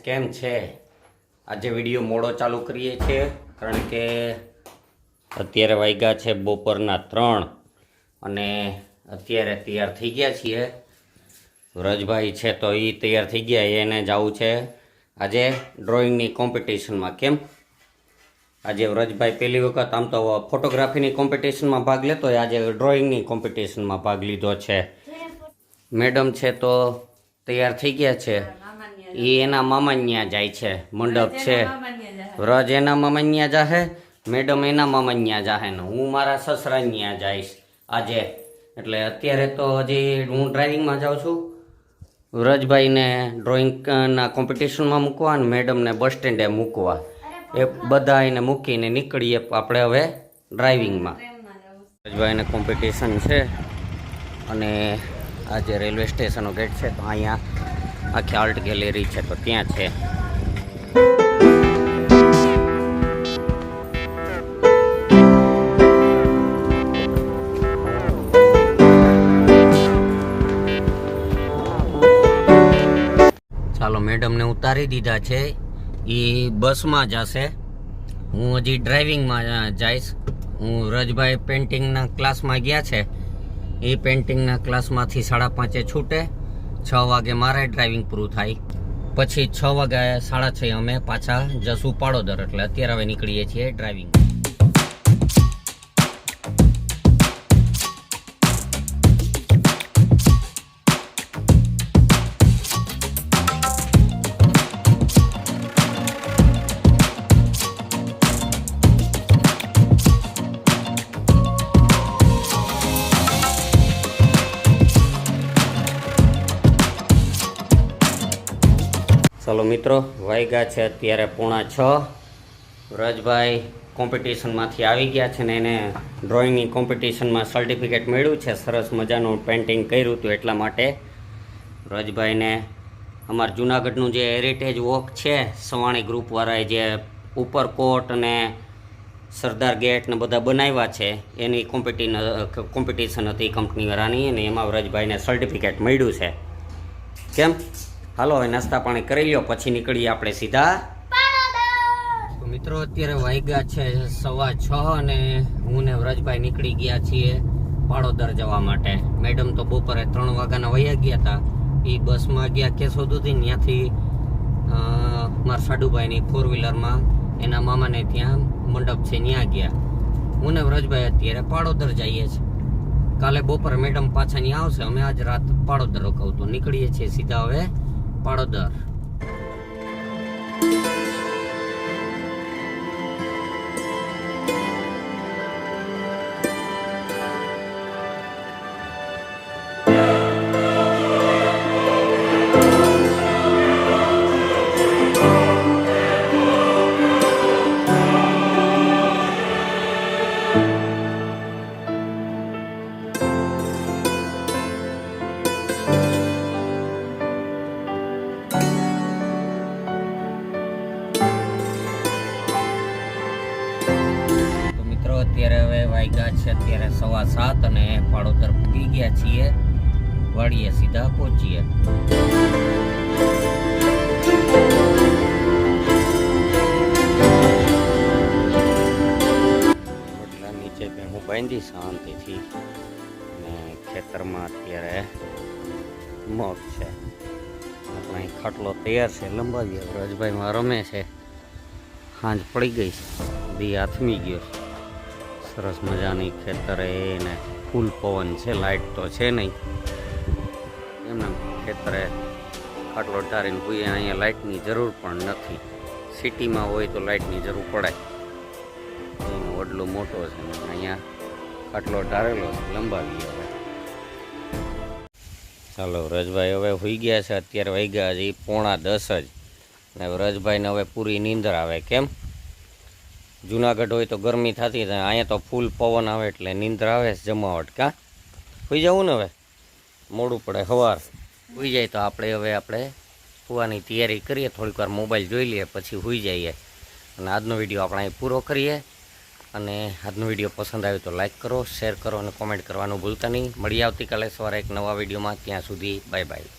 કેમ છે? આજે વિડીયો મોડો ચાલુ કરીએ છીએ કારણ કે અત્યારે વાગ્યા છે બપોરના 3 અને અત્યારે તૈયાર થઈ ગયા છીએ. વ્રજભાઈ છે તો એ તૈયાર થઈ ગયા, એને જવું છે આજે ડ્રોઈંગની કોમ્પિટિશનમાં. કેમ? આજે વ્રજભાઈ પહેલી વખત આમ તો ફોટોગ્રાફીની કોમ્પિટિશનમાં ભાગ લેતો હોય, આજે ડ્રોઈંગની કોમ્પિટિશનમાં ભાગ લીધો છે. મેડમ છે તો તૈયાર થઈ ગયા છે, એ એના મામાન્યા જાય છે. મંડપ છે, વ્રજ એના મામાન્યા જાહે, મેડમ એના મામાન્યા જાહે ને હું મારા સસરાન્યા જઈશ આજે. એટલે અત્યારે તો હજી હું ડ્રાઇવિંગમાં જાઉં છું, વ્રજભાઈને ડ્રોઈંગના કોમ્પિટિશનમાં મૂકવા અને મેડમને બસ સ્ટેન્ડે મૂકવા. એ બધા એને મૂકીને નીકળીએ આપણે હવે ડ્રાઇવિંગમાં. વ્રજભાઈને કોમ્પિટિશન છે અને આજે રેલવે સ્ટેશનનો ગેટ છે તો અહીંયા આખી આર્ટ ગેલેરી છે તો ત્યાં છે. ચાલો, મેડમને ઉતારી દીધા છે, એ બસમાં જશે, હું હજી ડ્રાઇવિંગમાં જઈશ. હું વ્રજભાઈ પેઇન્ટિંગના ક્લાસમાં ગયા છે, એ પેઇન્ટિંગના ક્લાસમાંથી 5:30 છૂટે, 6 વાગે મારે ડ્રાઇવિંગ પૂરું થાય, પછી 6 વાગે 6:30 અમે પાછા જશું પાડોદર. એટલે અત્યારે હવે નીકળીએ છીએ ડ્રાઇવિંગ. ચાલો મિત્રો, વાગ્યા છે અત્યારે 5:45. વ્રજભાઈ કોમ્પિટિશનમાંથી આવી ગયા છે ને એને ડ્રોઈંગની કોમ્પિટિશનમાં સર્ટિફિકેટ મળ્યું છે. સરસ મજાનું પેઇન્ટિંગ કર્યું હતું, એટલા માટે વ્રજભાઈને અમારા જૂનાગઢનું જે હેરિટેજ વોક છે સવાણી ગ્રુપવાળાએ જે ઉપરકોટ અને સરદાર ગેટ ને બધા બનાવ્યા છે એની કોમ્પિટિશન હતી કંપનીવાળાની, અને એમાં વ્રજભાઈને સર્ટિફિકેટ મળ્યું છે. કેમ? હાલો હવે નાસ્તા પાણી કરી લ્યો, પછી નીકળીએ આપણે સીધા. તો મિત્રો અત્યારે વાગ્યા છે 6:15 અને હું ને વ્રજભાઈ નીકળી ગયા છીએ પાડોદર જવા માટે. મેડમ તો બપોરે 3 વાગ્યાના વયા ગયા હતા, એ બસમાં ગયા કેશોદ સુધી, ત્યાંથી મારા સાડુભાઈની 4-વ્હીલરમાં એના મામાને ત્યાં મંડપ છે ત્યાં ગયા. હું ને વ્રજભાઈ અત્યારે પાડોદર જઈએ છીએ. કાલે બપોરે મેડમ પાછા ત્યાં આવશે, અમે આજ રાત પાડોદર રોકાવું. તો નીકળીએ છીએ સીધા હવે પાડોદર. અત્યારે હવે વાગ્યા છે અત્યારે 7:15 અને પાડોદર પૂગી ગયા છીએ, વાડીએ સીધા પહોંચીએ. રોટલા નીચે હું બાંધી શાંતિથી, અને ખેતરમાં અત્યારે મગ છે. આપણે ખાટલો તૈયાર છે, લંબાવીએ. વ્રજભાઈમાં રમે છે, સાંજ પડી ગઈ છે, દી આથમી ગયો છે. સરસ મજાની ખેતરે ને ફૂલ પવન છે, લાઇટ તો છે નહીં, એમને ખેતરે ખાટલો ઢારીને પૂઈએ. અહીંયા લાઇટની જરૂર પણ નથી, સિટીમાં હોય તો લાઇટની જરૂર પડે. એનો વડલો મોટો છે ને અહીંયા ખાટલો ઢારેલો છે, લંબાવીએ હવે. ચાલો, વ્રજભાઈ હવે હોઈ ગયા છે. અત્યારે વાગ્યા હજી 9:45 જ, અને વ્રજભાઈને હવે પૂરી નીંદર આવે. કેમ? જુનાગઢ હોય તો ગરમી થતી, અહીંયા તો ફૂલ પવન આવે એટલે નીંદર આવે છે જમાવટ. કાં હોઈ જવું ને? હવે મોડું પડે, સવાર હોઈ જાય તો આપણે સુવાની તૈયારી કરીએ, થોડીક વાર મોબાઈલ જોઈ લઈએ, પછી હોઈ જઈએ. અને આજનો વિડીયો આપણે અહીં પૂરો કરીએ. અને આજનો વિડીયો પસંદ આવ્યો તો લાઈક કરો, શેર કરો અને કોમેન્ટ કરવાનું ભૂલતા નહીં. મળીએ આવતીકાલે સવારે એક નવા વિડીયોમાં. ત્યાં સુધી બાય બાય.